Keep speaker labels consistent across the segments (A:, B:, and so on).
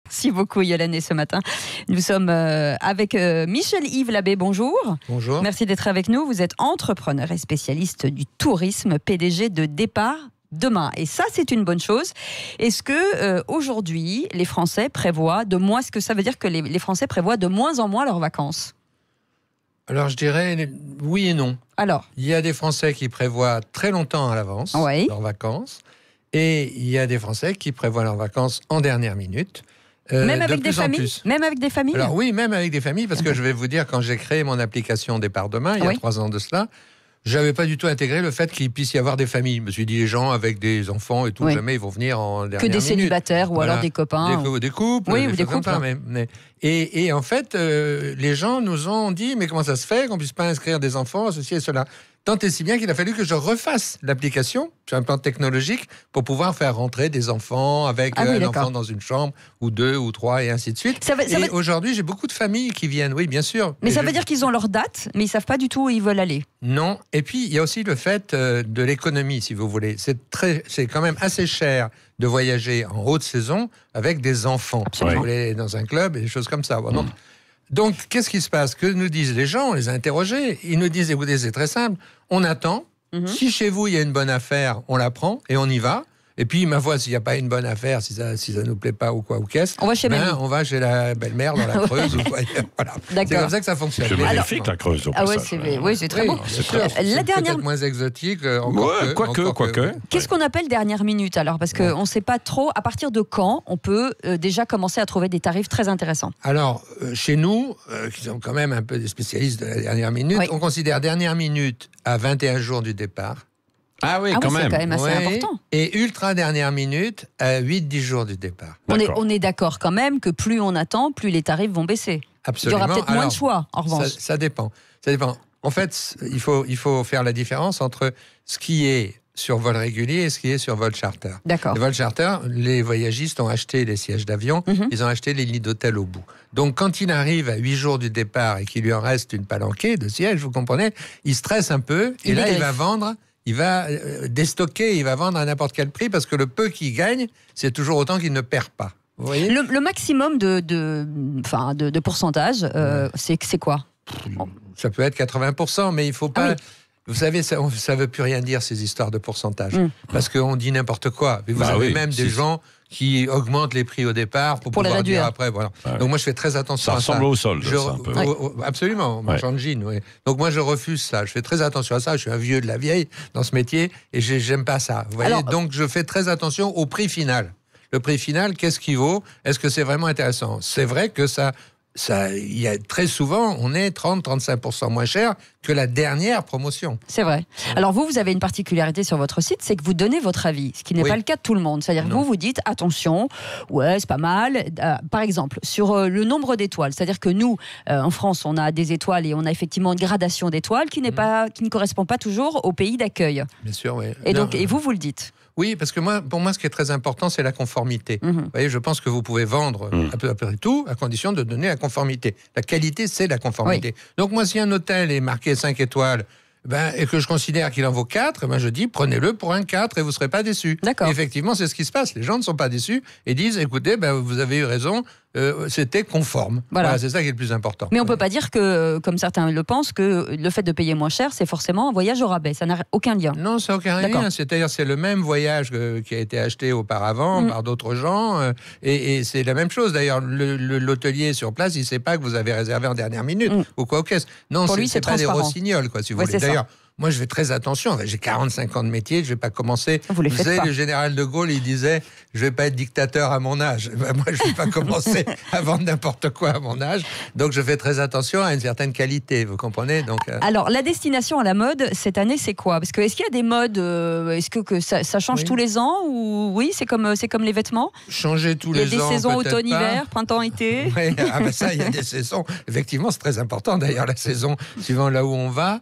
A: Merci beaucoup Yolande ce matin. Nous sommes avec Michel-Yves Labbé, bonjour.
B: Bonjour.
A: Merci d'être avec nous. Vous êtes entrepreneur et spécialiste du tourisme, PDG de Départ Demain. Et ça, c'est une bonne chose. Est-ce que aujourd'hui, les Français prévoient de moins, est-ce que ça veut dire que les Français prévoient de moins en moins leurs vacances ?
B: Alors je dirais oui et non.
A: Alors,
B: il y a des Français qui prévoient très longtemps à l'avance leurs vacances, et il y a des Français qui prévoient leurs vacances en dernière minute.
A: Même avec des familles ? Même avec des familles ?
B: Alors oui, même avec des familles, parce que je vais vous dire, quand j'ai créé mon application Départ Demain, il y a 3 ans de cela, je n'avais pas du tout intégré le fait qu'il puisse y avoir des familles. Je me suis dit, les gens avec des enfants et tout, jamais ils vont venir en dernière minute.
A: Que des célibataires ou alors des copains.
B: Des couples.
A: Oui, ou des couples.
B: Et en fait, les gens nous ont dit, mais comment ça se fait qu'on ne puisse pas inscrire des enfants, ceci et cela ? Tant et si bien qu'il a fallu que je refasse l'application sur un plan technologique pour pouvoir faire rentrer des enfants avec un enfant dans une chambre, ou 2 ou 3 et ainsi de suite. Aujourd'hui, j'ai beaucoup de familles qui viennent, oui, bien sûr.
A: Mais ça veut dire qu'ils ont leur date, mais ils ne savent pas du tout où ils veulent aller.
B: Non, et puis il y a aussi le fait de l'économie, si vous voulez. C'est quand même assez cher de voyager en haute saison avec des enfants.
A: Absolument.
B: Vous voulez aller dans un club et des choses comme ça. Donc, qu'est-ce qui se passe ? Que nous disent les gens ? On les a interrogés. Ils nous disent, écoutez, c'est très simple. On attend. Si chez vous, il y a une bonne affaire, on la prend et on y va. Et puis, ma foi, s'il n'y a pas une bonne affaire, si ça nous plaît pas ou quoi ou qu'est-ce, on va chez la belle-mère dans la Creuse. Voilà. C'est comme ça que ça fonctionne.
C: C'est magnifique, la Creuse.
A: C'est très beau.
B: La dernière... peut-être moins exotique.
C: Quoique.
A: Qu'est-ce qu'on appelle dernière minute alors ? Parce qu'on ne sait pas trop à partir de quand on peut déjà commencer à trouver des tarifs très intéressants.
B: Alors, chez nous, qui sont quand même un peu des spécialistes de la dernière minute, on considère dernière minute à 21 jours du départ.
C: Ah oui, quand même.
A: C'est quand même assez important.
B: Et ultra dernière minute à 8-10 jours du départ.
A: On est d'accord quand même que plus on attend, plus les tarifs vont baisser.
B: Absolument.
A: Il y aura peut-être moins de choix, en revanche.
B: Ça dépend. En fait, il faut faire la différence entre ce qui est sur vol régulier et ce qui est sur vol charter.
A: D'accord.
B: Le vol charter, les voyagistes ont acheté les sièges d'avion, ils ont acheté les lits d'hôtel au bout. Donc, quand il arrive à 8 jours du départ et qu'il lui en reste une palanquée de sièges, vous comprenez, il stresse un peu et là, il va vendre... Il va déstocker, il va vendre à n'importe quel prix parce que le peu qu'il gagne, c'est toujours autant qu'il ne perd pas. Vous voyez ?
A: Le maximum de pourcentage, c'est quoi ?
B: Ça peut être 80%, mais il ne faut pas... Vous savez, ça ne veut plus rien dire, ces histoires de pourcentage. Parce qu'on dit n'importe quoi. Vous avez même des gens qui augmentent les prix au départ pour pouvoir dire après. Voilà. Donc moi, je fais très attention à ça.
C: Ça ressemble au sol, ça, un peu.
B: Absolument, marchand de jeans. Oui. Donc moi, je refuse ça. Je fais très attention à ça. Je suis un vieux de la vieille dans ce métier et j'aime pas ça. Vous voyez. Donc je fais très attention au prix final. Le prix final, qu'est-ce qu'il vaut ? Est-ce que c'est vraiment intéressant ? C'est vrai que il y a très souvent, on est 30-35% moins cher que la dernière promotion.
A: C'est vrai. Alors vous avez une particularité sur votre site, c'est que vous donnez votre avis, ce qui n'est pas le cas de tout le monde. C'est-à-dire que vous dites, attention, c'est pas mal. Par exemple, sur le nombre d'étoiles. C'est-à-dire que nous, en France, on a des étoiles et on a effectivement une gradation d'étoiles qui ne correspond pas toujours au pays d'accueil.
B: Bien sûr, oui.
A: Et vous le dites.
B: Oui, parce que pour moi, ce qui est très important, c'est la conformité. Vous voyez, je pense que vous pouvez vendre à peu près tout, à condition de donner la conformité. La qualité, c'est la conformité. Donc moi, si un hôtel est marqué 5 étoiles, et que je considère qu'il en vaut 4, je dis, prenez-le pour un 4 et vous ne serez pas déçus.
A: D'accord.
B: Et effectivement, c'est ce qui se passe. Les gens ne sont pas déçus et disent, écoutez, vous avez eu raison, c'était conforme. Voilà, c'est ça qui est le plus important.
A: Mais on ne peut pas dire que, comme certains le pensent, que le fait de payer moins cher, c'est forcément un voyage au rabais. Ça n'a aucun lien.
B: Non, ça n'a aucun lien. C'est-à-dire, c'est le même voyage qui a été acheté auparavant par d'autres gens. Et c'est la même chose. D'ailleurs, l'hôtelier sur place, il ne sait pas que vous avez réservé en dernière minute ou quoi au caisse. Non, c'est pas des rossignols, quoi, si vous voulez. D'ailleurs, moi, je fais très attention. J'ai 45 ans de métier, je ne vais pas commencer.
A: Vous savez,
B: le général de Gaulle, il disait, je ne vais pas être dictateur à mon âge. Moi, je ne vais pas commencer à vendre n'importe quoi à mon âge. Donc, je fais très attention à une certaine qualité, vous comprenez ? Donc,
A: Alors, la destination à la mode, cette année, c'est quoi ? Parce que est-ce qu'il y a des modes, est-ce que ça change tous les ans ? Ou oui, c'est comme les vêtements ?
B: Changer tous les ans,
A: il y a des saisons
B: automne,
A: hiver, printemps, été.
B: Oui, ça, il y a des saisons. Effectivement, c'est très important, d'ailleurs, la saison, suivant là où on va.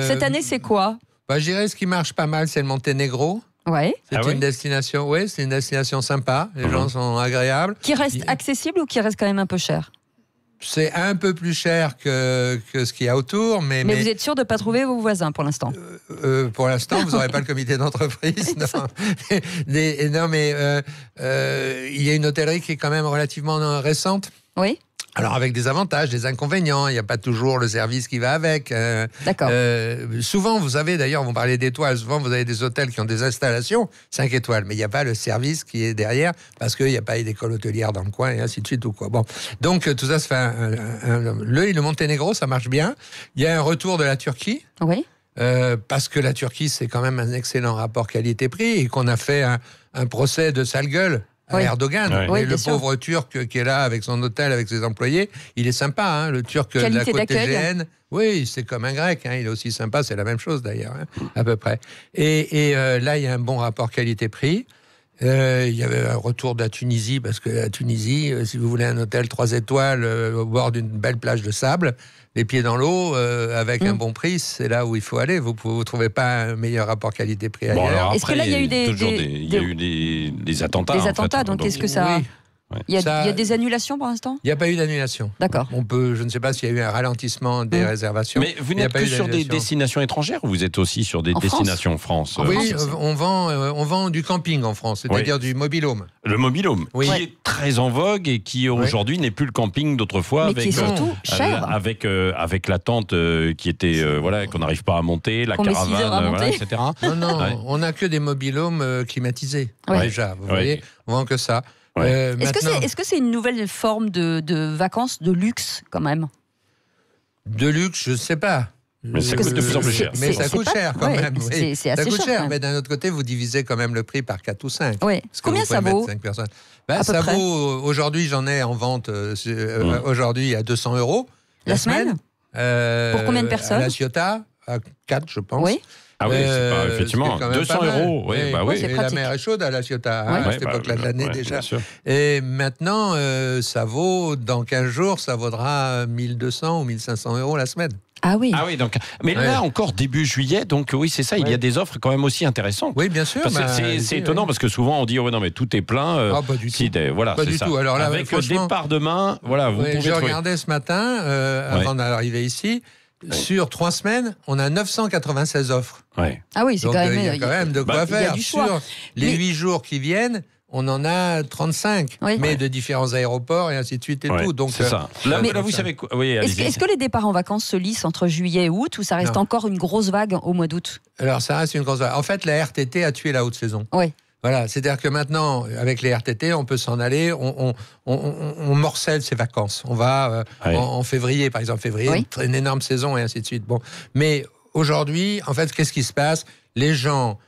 A: Cette année, c'est quoi ?
B: Je dirais ce qui marche pas mal, c'est le Monténégro.
A: Ouais.
B: C'est une destination, c'est une destination sympa. Les gens sont agréables.
A: Qui reste accessible ou qui reste quand même un peu cher ?
B: C'est un peu plus cher que ce qu'il y a autour, mais
A: vous êtes sûr de ne pas trouver vos voisins pour l'instant?
B: Pour l'instant, vous n'aurez pas le comité d'entreprise. Non, mais il y a une hôtellerie qui est quand même relativement récente.
A: Oui.
B: Alors avec des avantages, des inconvénients, il n'y a pas toujours le service qui va avec.
A: D'accord.
B: Souvent, vous avez d'ailleurs, vous parlez d'étoiles, souvent vous avez des hôtels qui ont des installations 5 étoiles, mais il n'y a pas le service qui est derrière parce qu'il n'y a pas d'école hôtelière dans le coin et ainsi de suite ou quoi. Bon, donc tout ça se fait. Le Monténégro, ça marche bien. Il y a un retour de la Turquie.
A: Oui.
B: Parce que la Turquie, c'est quand même un excellent rapport qualité-prix et qu'on a fait un procès de sale gueule à Erdogan.
A: Oui,
B: et le pauvre Turc qui est là avec son hôtel, avec ses employés, il est sympa, hein, le Turc de la côte égéenne. Oui, c'est comme un Grec, hein, il est aussi sympa, c'est la même chose d'ailleurs, hein, à peu près. Et là, il y a un bon rapport qualité-prix. Il y avait un retour de la Tunisie, parce que la Tunisie, si vous voulez un hôtel 3 étoiles au bord d'une belle plage de sable, les pieds dans l'eau, avec un bon prix, c'est là où il faut aller. Vous ne trouvez pas un meilleur rapport qualité-prix ailleurs.
C: Alors
A: est-ce que là, il y a eu
C: des attentats?
A: Des attentats,
C: en fait,
A: donc est-ce que ça...
B: Oui.
A: Il y a des annulations pour l'instant?
B: Il n'y a pas eu d'annulation.
A: D'accord.
B: Je ne sais pas s'il y a eu un ralentissement des réservations.
C: Mais vous n'êtes que sur des destinations étrangères ou vous êtes aussi sur des destinations France?
B: Oui, on vend du camping en France, c'est-à-dire du mobil-home.
C: Le mobil-home, qui est très en vogue et qui aujourd'hui n'est plus le camping d'autrefois.
A: Mais qui est surtout cher.
C: Avec la tente qui était, qu'on n'arrive pas à monter, la caravane, etc.
B: Non, on n'a que des mobil-homes climatisés, déjà. Vous voyez, on vend que ça.
C: Ouais.
A: Est-ce que c'est une nouvelle forme de vacances de luxe quand même?
B: De luxe, je ne sais pas.
C: Mais ça coûte de plus en plus cher.
B: Mais ça coûte cher quand même.
A: C'est assez cher.
B: Mais d'un autre côté, vous divisez quand même le prix par 4 ou 5.
A: Oui. Combien ça vaut?
B: 5 personnes. Ça vaut, aujourd'hui, j'en ai en vente, aujourd'hui, à 200 €
A: la semaine. Pour combien de personnes?
B: À La Ciotat, à 4, je pense.
A: Oui.
C: Ah oui, c'est pas, effectivement, 200 €. Oui, bah oui.
B: Et la mer est chaude à La Ciotat, à cette époque-là de l'année déjà. Et maintenant, ça vaut, dans 15 jours, ça vaudra 1200 ou 1500 € la semaine.
A: Ah oui.
C: Ah oui, donc. Mais là, encore début juillet, donc oui, c'est ça, il y a des offres quand même aussi intéressantes.
B: Oui, bien sûr.
C: C'est étonnant parce que souvent on dit, non, mais tout est plein.
B: Pas du tout.
C: Voilà,
B: pas du tout. Alors là,
C: avec le départ demain, voilà, vous pouvez
B: je regardais ce matin, avant d'arriver ici. Sur 3 semaines, on a 996 offres.
C: Ouais.
A: Ah oui, c'est quand même.
B: Il y a quand même de quoi faire. Sur les 8 jours qui viennent, on en a 35, mais de différents aéroports et ainsi de suite et tout. Donc
C: c'est ça. Là, vous savez quoi? Oui,
A: est-ce que les départs en vacances se lissent entre juillet et août ou ça reste encore une grosse vague au mois d'août? Alors
B: ça reste une grosse vague. En fait, la RTT a tué la haute saison.
A: Oui.
B: Voilà, c'est-à-dire que maintenant, avec les RTT, on peut s'en aller, on morcelle ses vacances. On va en février, par exemple, une énorme saison et ainsi de suite. Bon, mais aujourd'hui, en fait, qu'est-ce qui se passe? Les gens,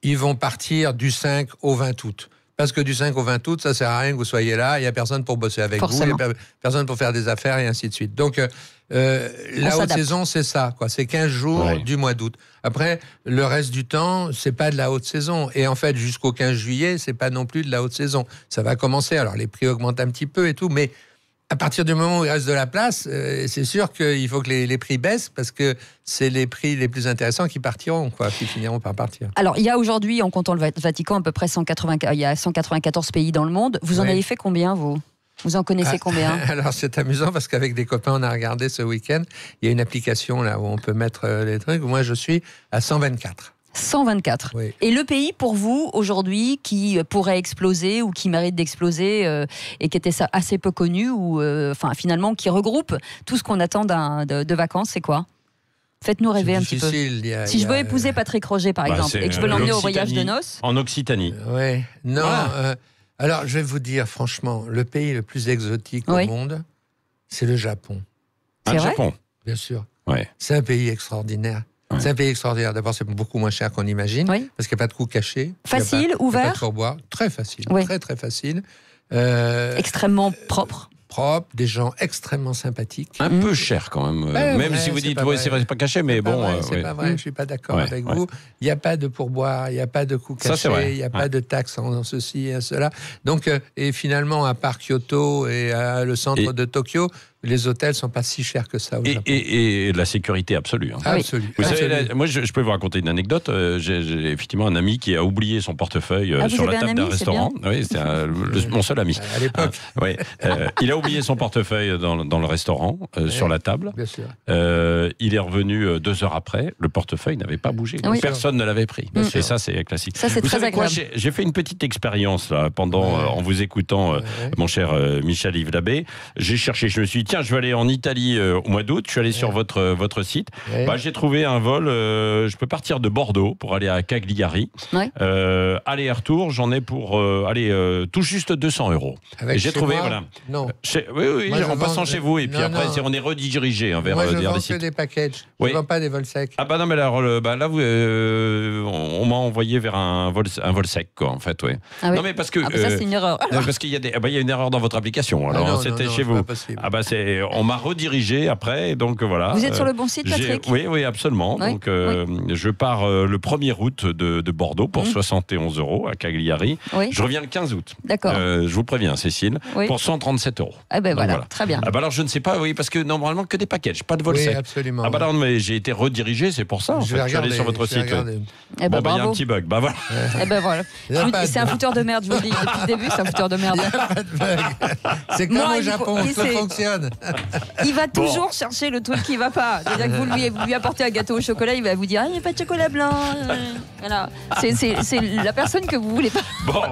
B: ils vont partir du 5 au 20 août. Parce que du 5 au 20 août, ça sert à rien que vous soyez là, il n'y a personne pour bosser avec vous, il n'y a personne pour faire des affaires et ainsi de suite. Donc, la haute saison, c'est ça, quoi. C'est 15 jours du mois d'août. Après, le reste du temps, c'est pas de la haute saison. Et en fait, jusqu'au 15 juillet, c'est pas non plus de la haute saison. Ça va commencer. Alors, les prix augmentent un petit peu et tout, mais à partir du moment où il reste de la place, c'est sûr qu'il faut que les prix baissent parce que c'est les prix les plus intéressants qui partiront, qui finiront par partir.
A: Alors, il y a aujourd'hui, en comptant le Vatican, à peu près 194 pays dans le monde. Vous en avez fait combien, vous en connaissez combien?
B: Alors, c'est amusant parce qu'avec des copains, on a regardé ce week-end. Il y a une application là où on peut mettre les trucs. Moi, je suis à 124.
A: 124. Oui. Et le pays, pour vous, aujourd'hui, qui pourrait exploser ou qui mérite d'exploser et qui était assez peu connu, ou finalement qui regroupe tout ce qu'on attend de vacances, c'est quoi? Faites-nous rêver un petit peu. Si je veux épouser Patrick Roger, par exemple, et que je veux l'emmener au voyage de noces.
C: En Occitanie.
B: Oui. Non. Voilà. Alors, je vais vous dire, franchement, le pays le plus exotique au monde, c'est le Japon.
A: C'est vrai?
C: Japon.
B: Bien sûr.
C: Ouais.
B: C'est un pays extraordinaire. Ouais. C'est un pays extraordinaire. D'abord, c'est beaucoup moins cher qu'on imagine, parce qu'il n'y a pas de coûts cachés.
A: Facile, ouvert.
B: Pas de pourboire. Très facile, très très facile.
A: Extrêmement propre.
B: Des gens extrêmement sympathiques.
C: Un peu cher quand même. Même si vous dites, c'est pas caché, mais bon.
B: C'est pas vrai, je ne suis pas d'accord avec vous. Il n'y a pas de pourboire, il n'y a pas de coûts cachés, il n'y a pas de taxes en ceci et en cela. Donc, et finalement, à part Kyoto et le centre de Tokyo, les hôtels sont pas si chers que ça au Japon.
C: Et de la sécurité absolue. Hein.
B: Absolue.
C: Vous savez, moi, je peux vous raconter une anecdote. J'ai effectivement un ami qui a oublié son portefeuille sur la table d'un restaurant. Oui, c'était mon seul ami.
B: À l'époque.
C: Oui. Il a oublié son portefeuille dans le restaurant, sur la table.
B: Bien sûr.
C: Il est revenu 2 heures après. Le portefeuille n'avait pas bougé.
A: Oui.
C: Personne ne l'avait pris. Et ça, c'est classique.
A: Ça, c'est très agréable.
C: J'ai fait une petite expérience là, en vous écoutant, mon cher Michel-Yves Labbé. J'ai cherché, je me suis dit, tiens, je vais aller en Italie au mois d'août. Je suis allé sur votre site. J'ai trouvé un vol. Je peux partir de Bordeaux pour aller à Cagliari. Aller et retour, j'en ai pour tout juste 200 €. Et j'ai trouvé, voilà.
B: Non.
C: Oui,
B: Moi,
C: en passant chez vous. Et puis après, on est redirigé vers
B: moi, je
C: des
B: vends
C: sites.
B: que des packages. Je ne vends pas des vols secs.
C: Ah bah non, mais alors, là, on m'a envoyé vers un vol sec, quoi, en fait, Non, mais parce que...
A: ça, c'est une erreur.
C: Parce qu'il y a une erreur dans votre application. Alors, c'était chez vous. On m'a redirigé après, donc voilà.
A: Vous êtes sur le bon site, Patrick ?
C: Oui, absolument.
A: Oui.
C: Donc, je pars le 1er août de Bordeaux pour 71 € à Cagliari.
A: Oui.
C: Je reviens le 15 août.
A: D'accord.
C: Je vous préviens, Cécile, pour 137 €.
A: Ah ben voilà, très bien.
C: Ah bah alors, je ne sais pas, parce que normalement, que des packages, pas de vol sec.
B: Absolument.
C: Ah bah non, mais j'ai été redirigé, c'est pour ça. En fait. Je suis allé sur votre site.
A: Eh ben,
C: il y a un petit bug. Bah voilà.
A: Eh ben voilà. C'est un fouteur de merde, je vous le dis. Depuis le début, c'est un fouteur de merde.
B: C'est comme au Japon, ça fonctionne.
A: Il va toujours chercher le truc qui va pas. C'est-à-dire que vous lui apportez un gâteau au chocolat, il va vous dire, il n'y a pas de chocolat blanc. Voilà. C'est la personne que vous voulez pas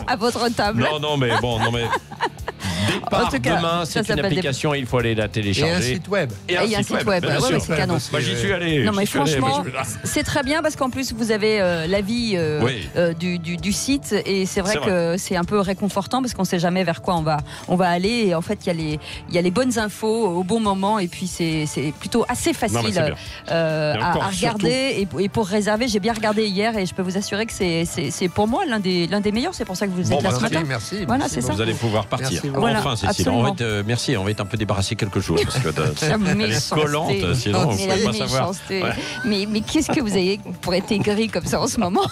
A: à votre table.
C: Non mais Départ en tout cas, demain, c'est une application et il faut aller la télécharger.
B: Et un site web.
A: Et un site web. Ouais, c'est canon.
C: J'y suis allé.
A: Non, mais franchement, c'est très bien parce qu'en plus, vous avez l'avis du site et c'est vrai que c'est un peu réconfortant parce qu'on ne sait jamais vers quoi on va aller. Et en fait, il y a les bonnes infos au bon moment et puis c'est plutôt assez facile à regarder. Et pour réserver, j'ai bien regardé hier et je peux vous assurer que c'est pour moi l'un des meilleurs. C'est pour ça que vous êtes là ce matin.
B: Merci.
A: Voilà, c'est ça.
C: Vous allez pouvoir partir.
A: Voilà,
C: enfin, Cécile, merci, on va être un peu débarrassé quelques jours parce que elle est collante, sinon on ne peut pas savoir.
A: Mais qu'est-ce que vous avez pour être aigri comme ça en ce moment?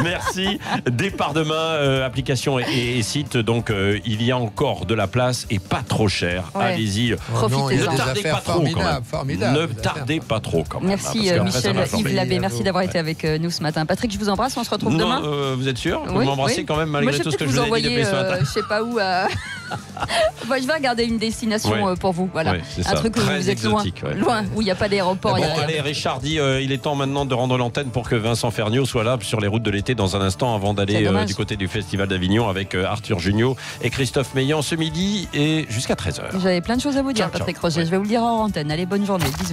C: Merci. Départ demain, application et site. Donc, il y a encore de la place et pas trop cher. Allez-y.
A: Profitez-en.
C: Ne tardez pas trop quand même. Ne tardez pas trop quand même.
A: Merci Michel-Yves Labbé. Merci d'avoir été avec nous ce matin. Patrick, je vous embrasse. On se retrouve demain.
C: Vous êtes sûr? Vous m'embrassez quand même malgré tout ce que je vous ai dit depuis ce matin?
A: Je sais pas où. Moi, je vais regarder une destination pour vous. Voilà. Un truc où vous êtes loin, où il n'y a pas d'aéroport.
C: Bon, allez, Richard dit il est temps maintenant de rendre l'antenne pour que Vincent Ferniaud soit là sur les routes de l'été dans un instant avant d'aller du côté du Festival d'Avignon avec Arthur Jugnot et Christophe Meillan ce midi et jusqu'à 13h.
A: J'avais plein de choses à vous dire, Patrick Roger. Je vais vous le dire en antenne. Allez, bonne journée. Bisous.